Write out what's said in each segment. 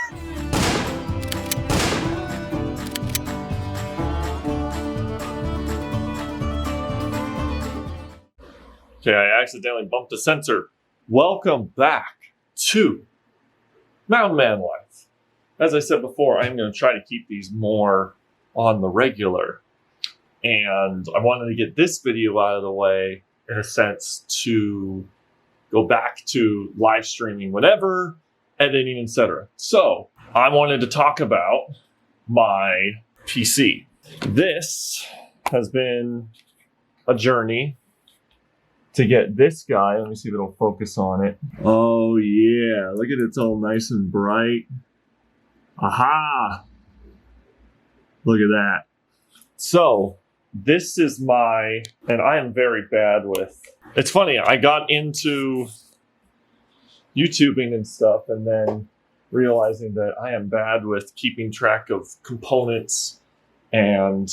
Okay, I accidentally bumped a sensor. Welcome back to Mountain Man Life. As I said before, I'm going to try to keep these more on the regular. And I wanted to get this video out of the way, in a sense, to go back to live streaming whatever, editing, etc. So, I wanted to talk about my PC. This has been a journey to get this guy. Let me see if it'll focus on it. Oh yeah, look at it, it's all nice and bright. Aha! Look at that. So, this is my, and I am very bad with, it's funny, I got into YouTubing and stuff and then realizing that I am bad with keeping track of components and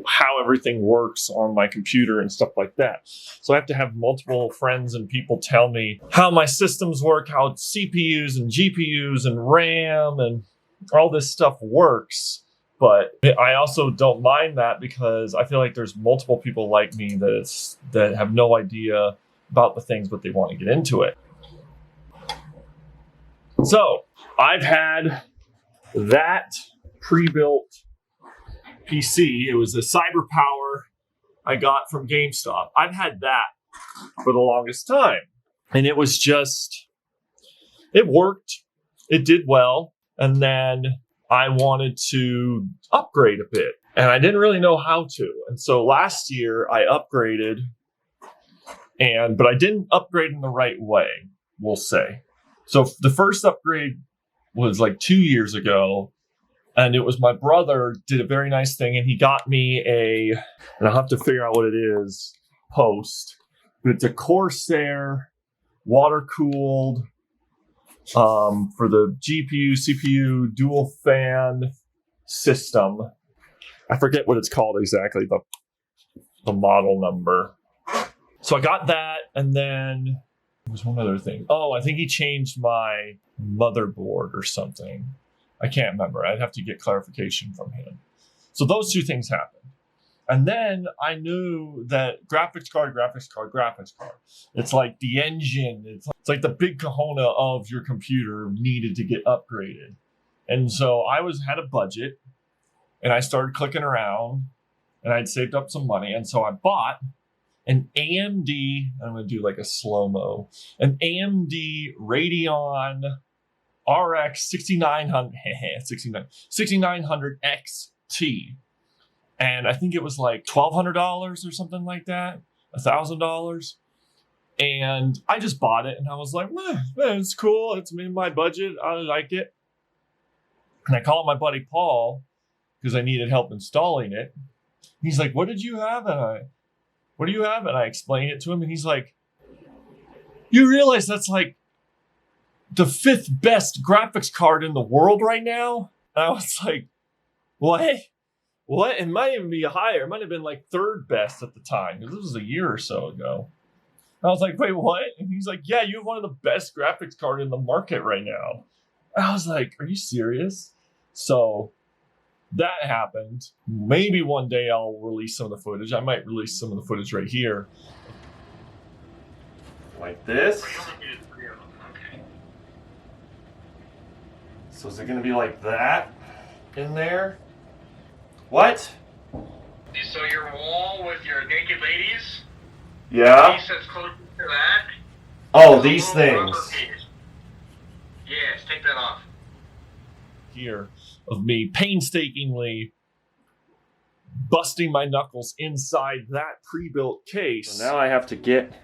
how everything works on my computer and stuff like that. So I have to have multiple friends and people tell me how my systems work, how CPUs and GPUs and RAM and all this stuff works. But I also don't mind that because I feel like there's multiple people like me that have no idea about the things, but they want to get into it. So I've had that pre-built PC. It was a CyberPower I got from GameStop. I've had that for the longest time. And it was just, it worked. It did well. And then I wanted to upgrade a bit. And I didn't really know how to. And so last year I upgraded, but I didn't upgrade in the right way, we'll say. So the first upgrade was like 2 years ago. And it was my brother did a very nice thing, and he got me and I'll have to figure out what it is post, but it's a Corsair water-cooled for the GPU, CPU, dual fan system. I forget what it's called exactly, the model number. So I got that, and then there was one other thing. Oh, I think he changed my motherboard or something. I can't remember. I'd have to get clarification from him. So those two things happened. And then I knew that graphics card. It's like the engine. It's like the big kahuna of your computer needed to get upgraded. And so I had a budget, and I started clicking around, and I'd saved up some money. And so I bought an AMD, I'm going to do like a slow-mo, an AMD Radeon RX 6900 XT. And I think it was like $1,200 or something like that, $1,000. And I just bought it, and I was like, man, it's cool. It's in my budget. I like it. And I called my buddy Paul because I needed help installing it. He's like, what did you have? What do you have? And I explained it to him, and he's like, you realize that's like the 5th best graphics card in the world right now? And I was like, what? It might even be higher. It might have been like 3rd best at the time, because this was a year or so ago. And I was like, wait, what? And he's like, yeah, you have one of the best graphics card in the market right now. And I was like, are you serious? So that happened. Maybe one day I'll release some of the footage. I might release some of the footage right here. Like this. So is it going to be like that in there? What? So your wall with your naked ladies? Yeah. Piece that's close to that? Oh, these things. Yes, take that off. Here of me painstakingly busting my knuckles inside that pre-built case. So now I have to get...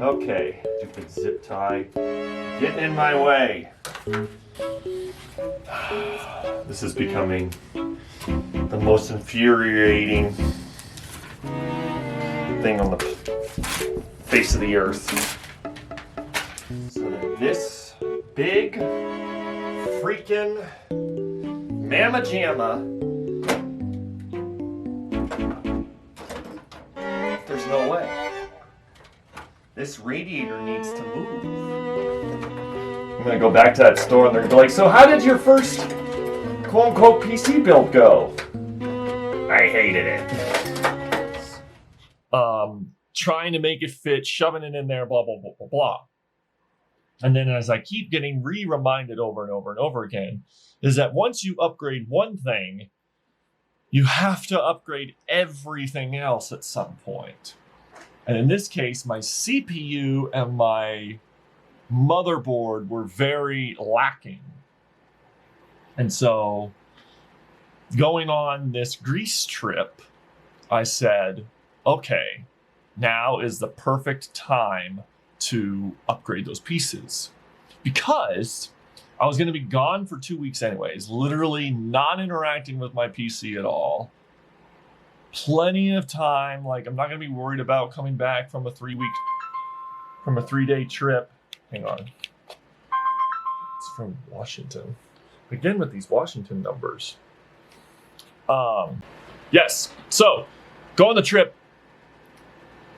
Okay, stupid zip tie. Getting in my way. This is becoming the most infuriating thing on the face of the earth. So that this big freaking mamma jamma, there's no way. this radiator needs to move. I'm gonna go back to that store and they're gonna be like, so how did your first quote-unquote PC build go? I hated it. Trying to make it fit, shoving it in there, blah, blah, blah, blah, blah. And then as I keep getting reminded over and over and over again, is that once you upgrade one thing, you have to upgrade everything else at some point. And in this case, my CPU and my motherboard were very lacking. And so going on this Greece trip, I said, okay, now is the perfect time to upgrade those pieces. Because I was going to be gone for 2 weeks anyways, literally not interacting with my PC at all. Plenty of time, like I'm not going to be worried about coming back from a 3-day trip. Hang on. It's from Washington. Again with these Washington numbers. Yes, so go on the trip.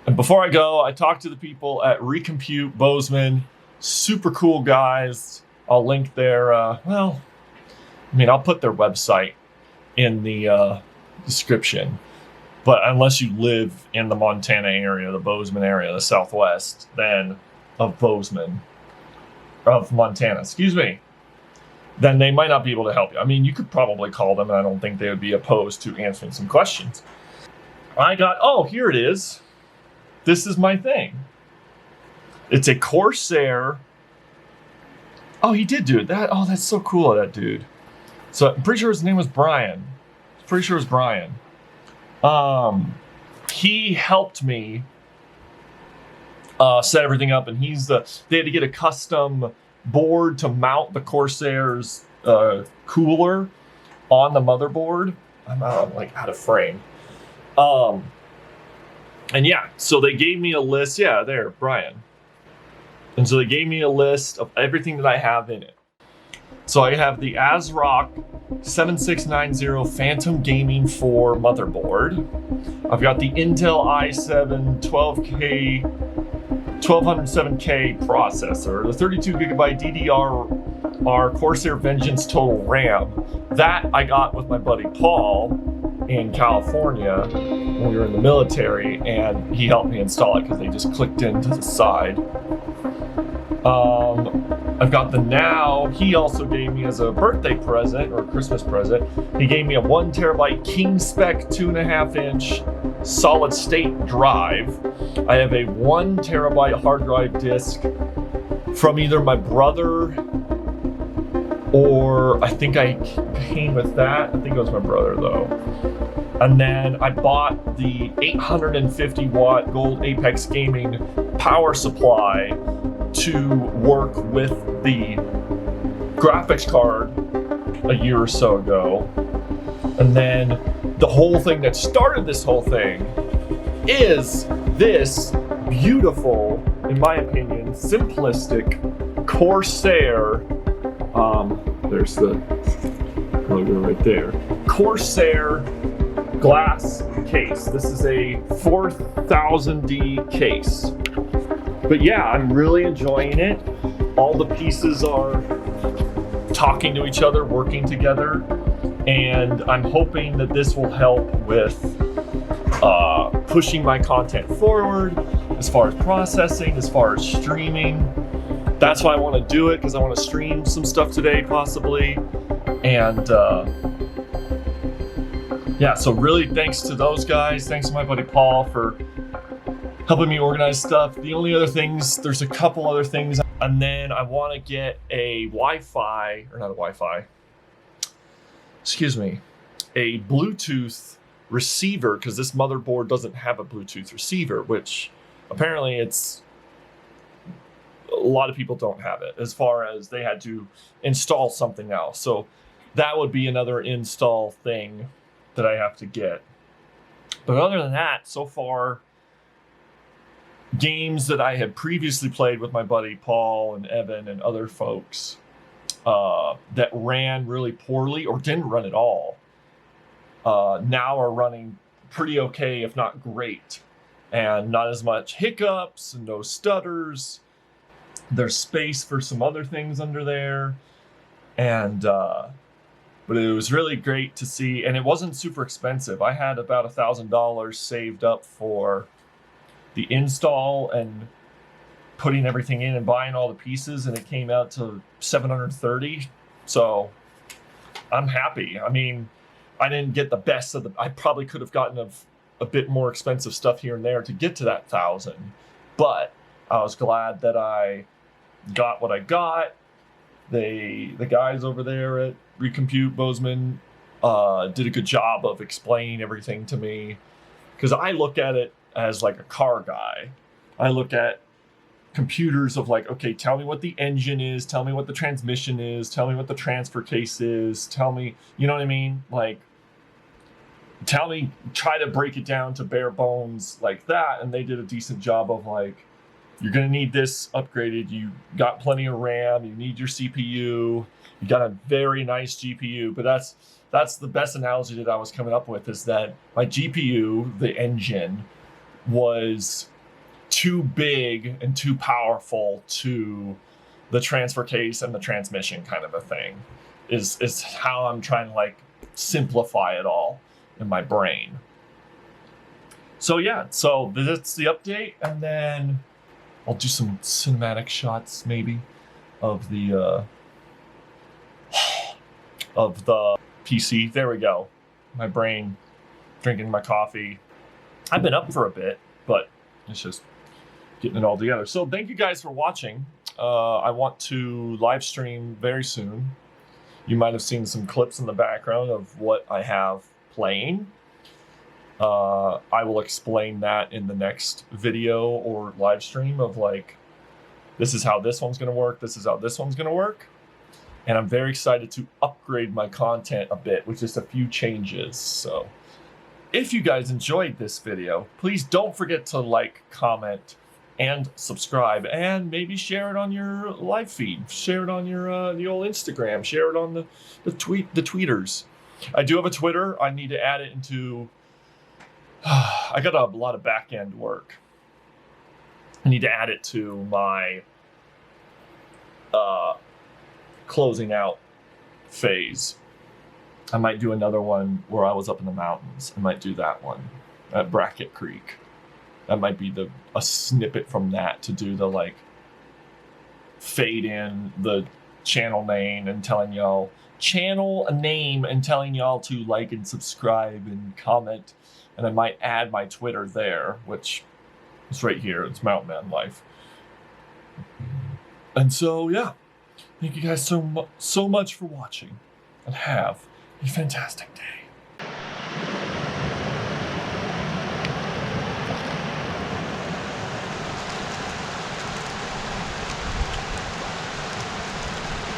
And before I go, I talked to the people at Recompute Bozeman. Super cool guys. I'll link their, I'll put their website in the description. But unless you live in the Montana area, the Bozeman area, the southwest, then of Montana, then they might not be able to help you. I mean, you could probably call them, and I don't think they would be opposed to answering some questions. Here it is. This is my thing. It's a Corsair. Oh, he did do it. That's so cool of that dude. So I'm pretty sure his name was Brian. He helped me set everything up, and they had to get a custom board to mount the Corsair's cooler on the motherboard. I'm out of frame. And yeah, so they gave me a list. Yeah, there, Brian. And so they gave me a list of everything that I have in it. So I have the ASRock 7690 Phantom Gaming 4 motherboard. I've got the Intel i7 1207K processor, the 32 gigabyte DDR Corsair Vengeance Total RAM. That I got with my buddy Paul in California when we were in the military, and he helped me install it because they just clicked into the side. I've got the Now. He also gave me as a birthday present or Christmas present, he gave me a 1 terabyte King Spec 2.5 inch solid state drive. I have a 1 terabyte hard drive disk from either my brother or I think I came with that. I think it was my brother though. And then I bought the 850 watt Gold Apex Gaming power supply to work with the graphics card a year or so ago. And then the whole thing that started this whole thing is this beautiful, in my opinion, simplistic Corsair, there's the logo right there, Corsair glass case. This is a 4000D case. But yeah, I'm really enjoying it. All the pieces are talking to each other, working together, and I'm hoping that this will help with pushing my content forward as far as processing, as far as streaming. That's why I want to do it, because I want to stream some stuff today, possibly. And yeah, so really thanks to those guys. Thanks to my buddy Paul for helping me organize stuff. The only other things, there's a couple other things. And then I want to get a a Bluetooth receiver, because this motherboard doesn't have a Bluetooth receiver, which apparently a lot of people don't have it, as far as they had to install something else. So that would be another install thing that I have to get. But other than that, so far, games that I had previously played with my buddy Paul and Evan and other folks that ran really poorly or didn't run at all, now are running pretty okay, if not great. and not as much hiccups and no stutters. There's space for some other things under there. And, but it was really great to see, and it wasn't super expensive. I had about $1,000 saved up for the install and putting everything in and buying all the pieces, and it came out to $730. So I'm happy. I mean, I didn't get the best of the, I probably could have gotten a bit more expensive stuff here and there to get to that 1,000, but I was glad that I got what I got. The guys over there at Recompute Bozeman did a good job of explaining everything to me, because I look at it as like a car guy. I look at computers of like, okay, tell me what the engine is, tell me what the transmission is, tell me what the transfer case is, tell me, you know what I mean? Like, tell me, try to break it down to bare bones like that. And they did a decent job of like, you're going to need this upgraded. You got plenty of RAM. You need your CPU. You got a very nice GPU. But that's the best analogy that I was coming up with, is that my GPU, the engine, was too big and too powerful to the transfer case and the transmission kind of a thing, is how I'm trying to like simplify it all in my brain. So yeah, so that's the update, and then I'll do some cinematic shots maybe of the PC. There we go. My brain drinking my coffee. I've been up for a bit, but it's just getting it all together. So thank you guys for watching. I want to live stream very soon. You might have seen some clips in the background of what I have playing. I will explain that in the next video or live stream of like, this is how this one's going to work. This is how this one's going to work. And I'm very excited to upgrade my content a bit with just a few changes. So if you guys enjoyed this video, please don't forget to like, comment, and subscribe, and maybe share it on your live feed. Share it on your the old Instagram. Share it on the tweeters. I do have a Twitter. I need to add it into. I got a lot of back end work. I need to add it to my closing out phase. I might do another one where I was up in the mountains. I might do that one at Brackett Creek. That might be a snippet from that to do the like fade in the channel name and telling y'all to like and subscribe and comment. And I might add my Twitter there, which is right here. It's Mountain Man Life. And so, yeah. Thank you guys so much for watching. And have a fantastic day.